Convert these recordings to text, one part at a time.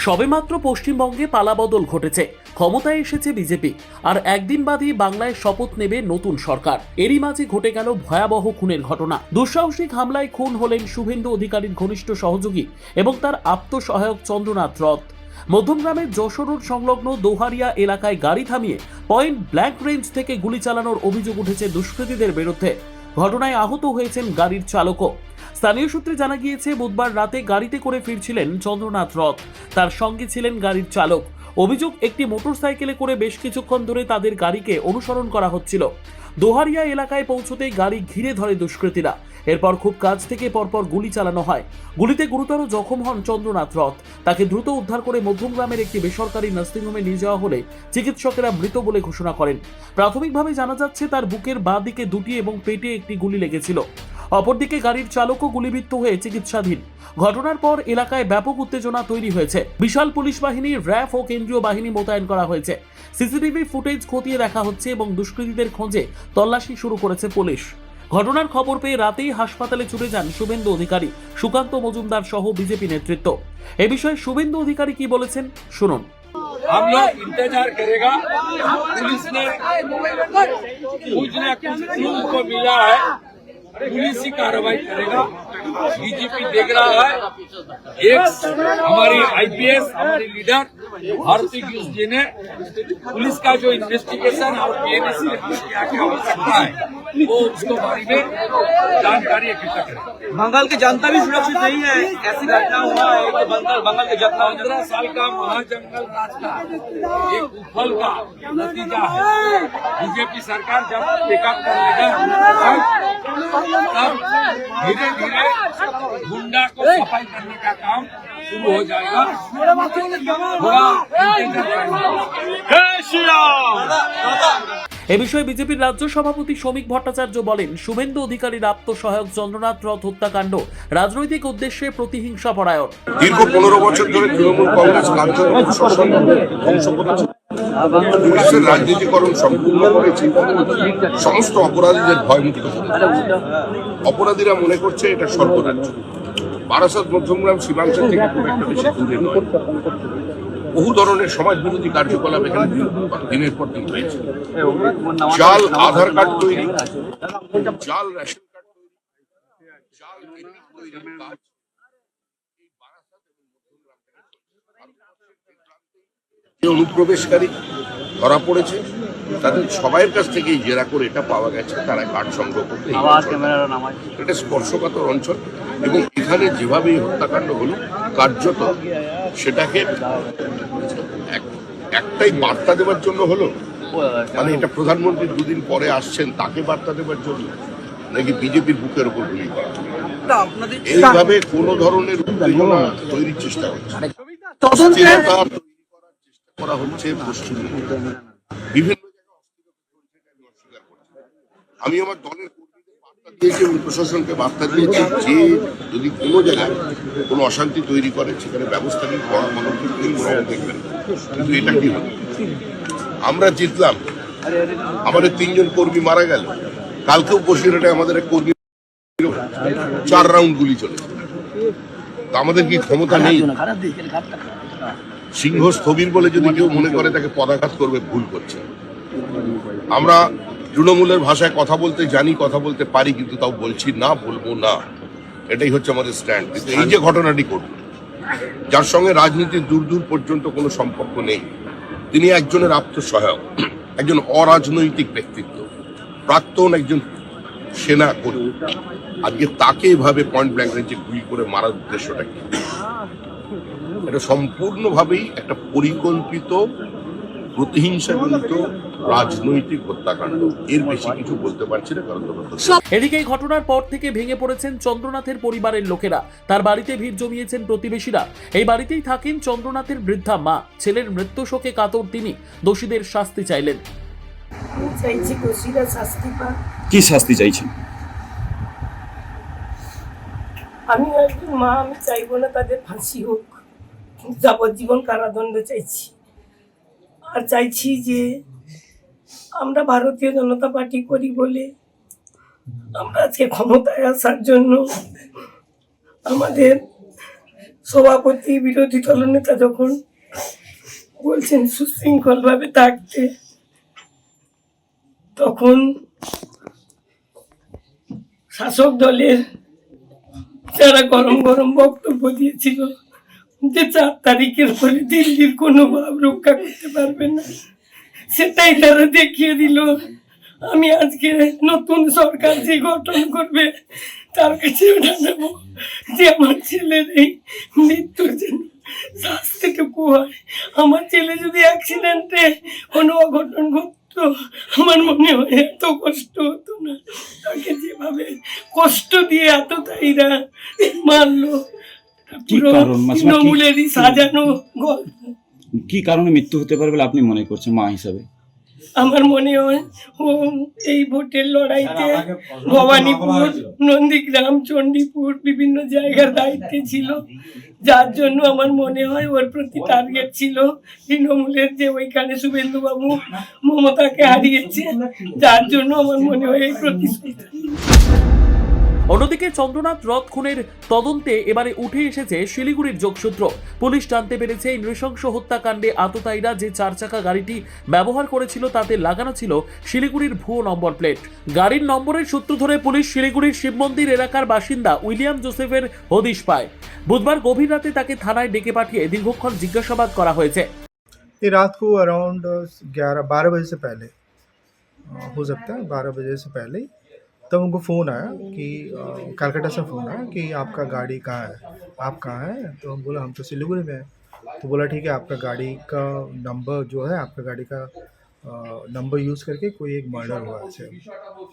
সবেমাত্র পশ্চিমবঙ্গে পালাবদল ঘটেছে, ক্ষমতায় এসেছে বিজেপি, আর একদিন বাদই বাংলায় শপথ নেবে নতুন সরকার। এরই মাঝে ঘটে গেল ভয়াবহ খুনের ঘটনা। দুঃসাহসিক হামলায় খুন হলেন শুভেন্দু অধিকারীর ঘনিষ্ঠ সহযোগী এবং তার আত্মসহায়ক চন্দ্রনাথ রথ। মধ্যমগ্রামের যশোর রোড সংলগ্ন দোহারিয়া এলাকায় গাড়ি থামিয়ে পয়েন্ট ব্ল্যাঙ্ক রেঞ্জ থেকে গুলি চালানোর অভিযোগ উঠেছে দুষ্কৃতীদের বিরুদ্ধে। ঘটনায় আহত হয়েছেন গাড়ির চালকও। স্থানীয় সূত্রে জানা গিয়েছে, বুধবার রাতে গাড়িতে করে ফিরছিলেন চন্দ্রনাথ রথ, তার সঙ্গে ছিলেন গাড়ির চালক। অভিযোগ, একটি মোটরসাইকেলে করে বেশ কিছুক্ষণ ধরে তাদের গাড়িকে অনুসরণ করা হচ্ছিল। দোহারিয়া এলাকায় পৌঁছতেই গাড়ি ঘিরে ধরে দুষ্কৃতীরা। এরপর খুব কাছ থেকে পরপর গুলি চালানো হয়। গুলিতে গুরুতর জখম হন চন্দ্রনাথ রথ। তাকে দ্রুত উদ্ধার করে মধ্যমগ্রামের একটি বেসরকারি নার্সিংহোমে নিয়ে যাওয়া হলে চিকিৎসকেরা মৃত বলে ঘোষণা করেন। প্রাথমিকভাবে জানা যাচ্ছে, তার বুকের বাঁ দিকে দুটি এবং পেটে একটি গুলি লেগেছিল। অপরদিকে গাড়ির চালকও গুলিবিদ্ধ হয়ে চিকিৎসাধীন। ঘটনার পর এলাকায় ব্যাপক উত্তেজনা তৈরি হয়েছে। বিশাল পুলিশ বাহিনী, র্যাফ ও কেন্দ্রীয় বাহিনী মোতায়েন করা হয়েছে। সিসিটিভি ফুটেজ খতিয়ে দেখা হচ্ছে এবং দুষ্কৃতীদের খোঁজে তল্লাশি শুরু করেছে পুলিশ। ঘটনার খবর পেয়ে রাতেই হাসপাতালে ছুটে যান শুভেন্দু অধিকারী, সুকান্ত মজুমদার সহ বিজেপি নেতৃত্ব। এ বিষয়ে শুভেন্দু অধিকারী কি বলেছেন শুনুন। हम लोग इंतजार करेगा। पुलिस ने कुछ न कुछ क्लू को मिला है, पुलिस ही कार्रवाई करेगा। बीजेपी देख रहा है, एक हमारी आईपीएस, हमारी लीडर भारती जी ने पुलिस का जो इन्वेस्टिगेशन और पीएनएसी क्या क्या हो सकता है वो उसको बारे में जानकारी इकट्ठा करेगा। बंगाल की जनता भी सुरक्षित नहीं है, ऐसी घटना हुआ है कि बंगाल की जनता 15 साल का महाजंगल राज का एक उफल का नतीजा है। बीजेपी सरकार जब टेकअप कर लेगा तब धीरे धीरे गुंडा को सफाई करने का काम शुरू हो जाएगा। थोड़ा इंतजार करना। এ বিষয়ে বিজেপির রাজ্য সভাপতি শ্রমিক ভট্টাচার্য বলেন, শুভেন্দু অধিকারীর আত্মসহায়ক চন্দ্রনাথ রথ হত্যাকাণ্ড রাজনৈতিক উদ্দেশ্যে প্রতিহিংসা পরায়ণ। দীর্ঘ 15 বছর ধরে তৃণমূল কংগ্রেস কার্যত শোষণ ধ্বংস করেছে, পুলিশের রাজনীতিকরণ সম্পূর্ণ করেছে, সমস্ত অপরাধীদের ভয়মুক্ত করেছে। অপরাধীরা মনে করছে এটা স্বর্গরাজ্য। বারাসত মধ্যমগ্রাম সীমাঞ্চল থেকে খুব একটা বেশি দূরে নয়। বহু ধরনের সমাজ বিরোধী কার্যকলাপ এখানে দিনের পর দিন হয়েছে। জাল আধার কার্ড তৈরি, জাল রেশন কার্ড তৈরি, জাল এপিক তৈরির কাজ যে অনুপ্রবেশকারী ধরা পড়েছে তাদের সবাইয়ের কাছ থেকেই জেরা করে এটা পাওয়া গেছে তারা কার্ড সংগ্রহ করতে। এটা স্পর্শকাতর অঞ্চল এবং এখানে যেভাবে হত্যাকাণ্ড হলো কার্যত সেটাকে একটাই বার্তা দেওয়ার জন্য হলো, মানে এটা প্রধানমন্ত্রী দুদিন পরে আসছেন তাকে বার্তা দেওয়ার জন্য, নাকি বিজেপির বুকের উপর গুলি করা। এইভাবে কোন ধরনের উত্তেজনা তৈরির চেষ্টা হচ্ছে, অস্থিরতা তৈরি করার চেষ্টা করা হচ্ছে পশ্চিমবঙ্গে বিভিন্ন জায়গায়। আমি আমার দলের কর্মীদের বার্তা দিয়েছি এবং প্রশাসনকে বার্তা দিয়েছি যে যদি কোনো জায়গায় কোনো অশান্তি তৈরি করে সেখানে ব্যবস্থা নিয়ে বড় পদক্ষেপ দেখবেন। কিন্তু এটা কি হলো, আমরা জিতলাম, আমাদের 3 জন কর্মী মারা গেল। কালকেও বসিরহাটে আমাদের এক কর্মী 4 রাউন্ড গুলি চলেছে। আমাদের কি ক্ষমতা নেই? সিংহ স্থবির বলে যদি কেউ মনে করে তাকে পদাঘাত করবে, ভুল করছে। আমরা তৃণমূলের ভাষায় কথা বলতে জানি, কথা বলতে পারি, কিন্তু তাও বলছি না, বলবো না। এটাই হচ্ছে আমাদের স্ট্যান্ড। কিন্তু এই যে ঘটনাটি ঘটল, যার সঙ্গে রাজনীতির দূর দূর পর্যন্ত কোনো সম্পর্ক নেই, তিনি একজনের আত্মসহায়ক, একজন অরাজনৈতিক ব্যক্তিত্ব, প্রাক্তন একজন সেনা কর্মী। আজকে তাকে এভাবে পয়েন্ট ব্ল্যাঙ্ক রেঞ্জে গুলি করে মারার উদ্দেশ্যটা কি? এটা সম্পূর্ণভাবেই একটা পরিকল্পিত প্রতিহিংসাজনিত রাজনৈতিক হত্যাকাণ্ড। এর বেশি কিছু বলতে পারছি না, কারণ এদিকে এই ঘটনার পর থেকে ভেঙে পড়েছেন চন্দ্রনাথের পরিবারের লোকেরা। তার বাড়িতে ভিড় জমিয়েছেন প্রতিবেশীরা। এই বাড়িতেই থাকেন চন্দ্রনাথের বৃদ্ধা মা। ছেলের মৃত্যু শোকে কাতর তিনি। দোষীদের শাস্তি চাইলেন। চাইছি দোষীরা শাস্তি পাক। কি শাস্তি চাইছেন? আমি একজন মা, আমি চাইবো না তাদের ফাঁসি হোক, যাবজ্জীবন কারাদণ্ড চাইছি। আর চাইছি যে আমরা ভারতীয় জনতা পার্টি করি বলে আমরা আজকে ক্ষমতায় আসার জন্য আমাদের সভাপতি বিরোধী দলনেতা যখন বলছেন সুশৃঙ্খল ভাবে থাকতে, তখন শাসক দলের যারা গরম গরম বক্তব্য দিয়েছিল যে 4 তারিখের পরে দিল্লির কোনো ভাব রক্ষা করতে পারবে না, সেটাই তারা দেখিয়ে দিল। আমি আজকে নতুন সরকার যে গঠন করবে তার কাছে জানাবো যে আমার ছেলের এই মৃত্যুর জন্য শাস্তিটুকু হয়। আমার ছেলে যদি অ্যাক্সিডেন্টে কোনো অঘটন ঘটতো, আমার মনে হয় এত কষ্ট হতো না। তাকে যেভাবে কষ্ট দিয়ে এতটাইরা মারলো, কি পুরো কারণ? তৃণমূলেরই সাজানো গল্প। কি কারণে মৃত্যু হতে পারে বলে আপনি মনে করছেন মা হিসাবে? আমার মনে হয় ও এই ভোটের লড়াইতে ভবানীপুর, নন্দীগ্রাম, চণ্ডীপুর বিভিন্ন জায়গার দায়িত্বে ছিল, যার জন্য আমার মনে হয় ওর প্রতি টার্গেট ছিল তৃণমূলের, যে ওইখানে শুভেন্দুবাবু মমতাকে হারিয়েছে, যার জন্য আমার মনে হয় এই প্রতিশ্রুতি। অন্যদিকে চন্দ্রনাথ রথ খুনের তদন্তে এবারে উঠে এসেছে শিলিগুড়ির যোগসূত্র। পুলিশ জানতে পেরেছে এই নৃশংস হত্যাকাণ্ডে আততায়ীরা যে 4 চাকা গাড়িটি ব্যবহার করেছিল তাতে লাগানো ছিল শিলিগুড়ির ভুয়ো নম্বর প্লেট। গাড়ির নম্বরের সূত্র ধরে পুলিশ শিলিগুড়ির শিব মন্দির এলাকার বাসিন্দা উইলিয়াম জোসেফের হদিশ পায়। বুধবার গভীর রাতে তাকে থানায় ডেকে পাঠিয়ে দীর্ঘক্ষণ জিজ্ঞাসাবাদ করা হয়েছে। ये रात को अराउंड 11-12 बजे से पहले हो सकता है, 12 बजे से पहले तब उनको फ़ोन आया कि कलकत्ता से फ़ोन आया कि आपका गाड़ी कहाँ है, आप कहाँ हैं? तो हम बोला हम तो सिलीगुड़ी में हैं। तो बोला ठीक है, आपका गाड़ी का नंबर जो है, आपका गाड़ी का नंबर यूज़ करके कोई एक मर्डर हुआ है,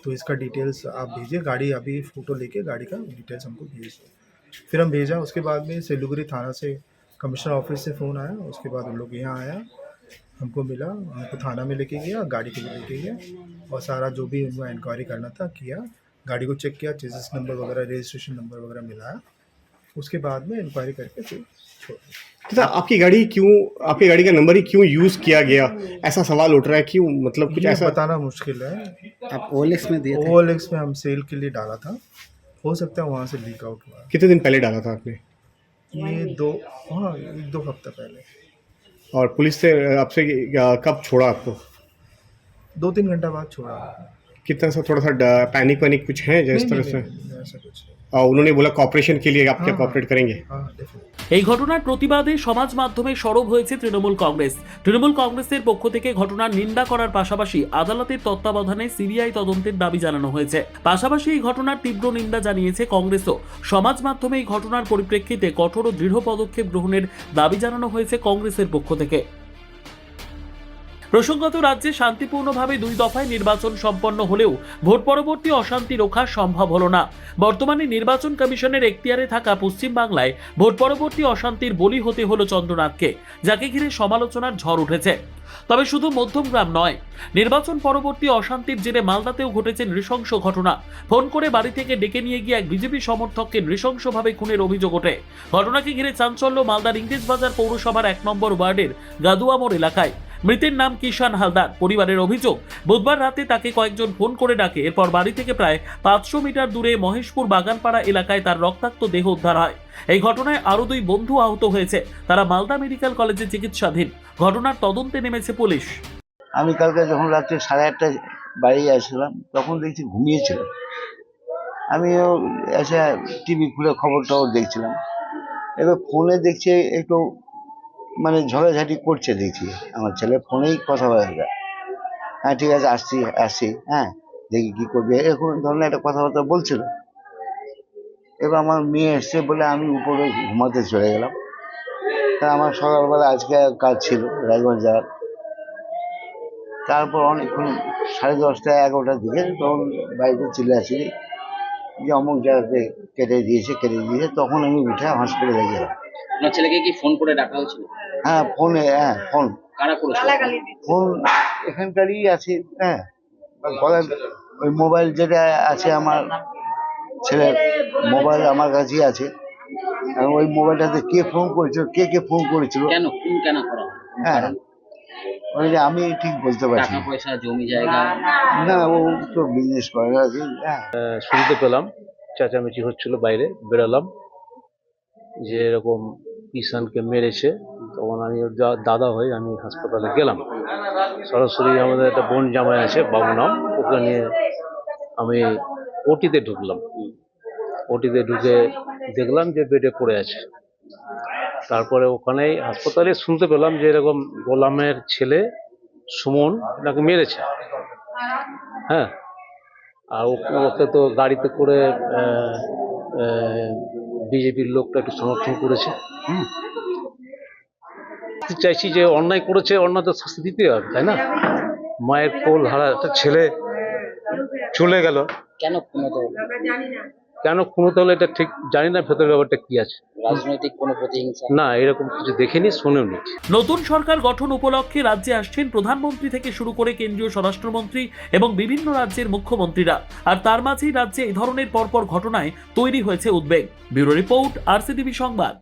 तो इसका डिटेल्स आप भेजिए। गाड़ी अभी फ़ोटो लेके गाड़ी का डिटेल्स हमको भेजिए। फिर हम भेजा। उसके बाद में सिलीगुड़ी थाना से कमिश्नर ऑफिस से फ़ोन आया। उसके बाद उन लोग यहाँ आया, हमको मिला, हमको थाना में लेके गया, गाड़ी को भी लेके गया और सारा जो भी उनको इंक्वायरी करना था किया। गाड़ी को चेक किया, चेसिस नंबर वगैरह, रजिस्ट्रेशन नंबर वगैरह मिलाया। उसके बाद में इंक्वायरी करके फिर छोड़ दिया। तो आपकी गाड़ी का नंबर ही क्यों यूज़ किया गया, ऐसा सवाल उठ रहा है? क्यों, मतलब कुछ ये ऐसा? बताना मुश्किल है। आप OLX में दिए थे? OLX में हम सेल के लिए डाला था, हो सकता है वहाँ से लीक आउट हुआ। कितने दिन पहले डाला था आपने? ये 1-2 हफ्ता पहले। और पुलिस से आपसे कब छोड़ा आपको? 2-3 घंटा बाद छोड़ा। कितना सा थोड़ा सा पैनिक वैनिक कुछ है जिस तरह से? नहीं, ऐसा कुछ नहीं। और उन्होंने बोला कॉपरेशन के लिए आप क्या हाँ, कॉपरेट करेंगे? हाँ डेफिनेटली। এই ঘটনার প্রতিবাদে সমাজ মাধ্যমে সরব হয়েছে তৃণমূল কংগ্রেস। তৃণমূল কংগ্রেসের পক্ষ থেকে ঘটনার নিন্দা করার পাশাপাশি আদালতের তত্ত্বাবধানে সিবিআই তদন্তের দাবি জানানো হয়েছে। পাশাপাশি এই ঘটনার তীব্র নিন্দা জানিয়েছে কংগ্রেসও। সমাজ মাধ্যমে এই ঘটনার পরিপ্রেক্ষিতে কঠোর ও দৃঢ় পদক্ষেপ গ্রহণের দাবি জানানো হয়েছে কংগ্রেসের পক্ষ থেকে। প্রসঙ্গত, রাজ্যে শান্তিপূর্ণভাবে 2 দফায় নির্বাচন সম্পন্ন হলেও ভোট পরবর্তী অশান্তি রোখা সম্ভব হলো না। বর্তমানে নির্বাচন কমিশনের এখতিয়ারে থাকা পশ্চিম বাংলায় ভোট পরবর্তী অশান্তির বলি হতে হলো চন্দ্রনাথকে, যাকে ঘিরে সমালোচনার ঝড় উঠেছে। তবে শুধু মধ্যমগ্রাম নয়, নির্বাচন পরবর্তী অশান্তির জেরে মালদাতেও ঘটেছে নৃশংস ঘটনা। ফোন করে বাড়ি থেকে ডেকে নিয়ে গিয়ে এক বিজেপি সমর্থককে নৃশংসভাবে খুনের অভিযোগ ওঠে। ঘটনাকে ঘিরে চাঞ্চল্য মালদার ইংরেজবাজার পৌরসভার 1 নম্বর ওয়ার্ডের গাদুয়ামোড় এলাকায়। মৃতের নাম কিষান হালদার। পরিবারের অভিযোগ, বুধবার রাতে তাকে কয়েকজন ফোন করে ডাকে। এরপর বাড়ি থেকে প্রায় 500 মিটার দূরে মহেশপুর বাগানপাড়া এলাকায় তার রক্তাক্ত দেহ উদ্ধার হয়। এই ঘটনায় আরও 2 বন্ধু আহত হয়েছে। তারা মালদা মেডিকেল কলেজে চিকিৎসাধীন। ঘটনার তদন্তে নেমেছে পুলিশ। আমি কালকে যখন রাত্রে 8:30 বাড়ি আসছিলাম তখন দেখছি ঘুমিয়েছিল। আমিও এসে টিভি খুলে খবর টবর দেখছিলাম। এবার ফোনে দেখছি একটু মানে ঝগড়াঝাটি করছে, দেখছি আমার ছেলে ফোনেই কথা বলা যায়। হ্যাঁ ঠিক আছে, আসছি, হ্যাঁ দেখি কি করবে, এরকম ধরনের একটা কথাবার্তা বলছিল। এবার আমার মেয়ে এসছে বলে আমি উপরে ঘুমাতে চলে গেলাম। তা আমার সকালবেলা আজকে কাজ ছিল রাজগঞ্জ যাওয়ার। তারপর অনেকক্ষণ 10:30 11টার দিকে তখন বাড়িতে চলে আসি যে অমুক জায়গাতে কেটে দিয়েছে। তখন আমি উঠে হসপিটালে গেলাম। আপনার ছেলেকে কি ফোন করে ডাকা হয়েছিল? হ্যাঁ ফোন কারা করেছিল? ফোন এখানকারই আছে। হ্যাঁ, গলার ওই মোবাইল যেটা আছে আমার ছেলের মোবাইল আমার কাছেই আছে। এবং ওই মোবাইলটাতে কে ফোন করেছিল, কে ফোন করেছিল, কেন করা? হ্যাঁ ওই যে আমি ঠিক বলতে পারছি টাকা পয়সা, জমি জায়গা? না, ও তো বিজনেস করে আর কি। হ্যাঁ, শুনতে পেলাম চেঁচামেচি হচ্ছিল, বাইরে বেরোলাম যে এরকম কিষানকে মেরেছে, তখন আমি ওর দাদা হয়ে আমি হাসপাতালে গেলাম। সরাসরি আমাদের একটা বোন জামাই আছে, বাবু নাম, ওকে নিয়ে আমি ওটিতে ঢুকলাম। ওটিতে ঢুকে দেখলাম যে বেডে পড়ে আছে। তারপরে ওখানেই হাসপাতালে শুনতে পেলাম যে এরকম গোলামের ছেলে সুমন তাকে মেরেছে। হ্যাঁ, আর ওকে তো গাড়িতে করে বিজেপির লোকটা একটু সমর্থন করেছে। চাইছি যে অন্যায় করেছে, অন্যায় তো শাস্তি দিতে হবে, তাই না? মায়ের কোল হারা একটা ছেলে চলে গেল, কেন খুনোতে হলো? কেন খুনোতে হলো এটা ঠিক জানি না, ভেতরের ব্যাপারটা কি আছে। রাজনৈতিক কোনো প্রতিহিংসা? না, এরকম কিছু দেখিনি, শুনেও নি। নতুন সরকার গঠন উপলক্ষে রাজ্যে আসছেন প্রধানমন্ত্রী থেকে শুরু করে কেন্দ্রীয় স্বরাষ্ট্রমন্ত্রী এবং বিভিন্ন রাজ্যের মুখ্যমন্ত্রীরা। আর তার মাঝেই রাজ্যে এই ধরনের পরপর ঘটনায় তৈরি হয়েছে উদ্বেগ। ব্যুরো রিপোর্ট, RCTV সংবাদ।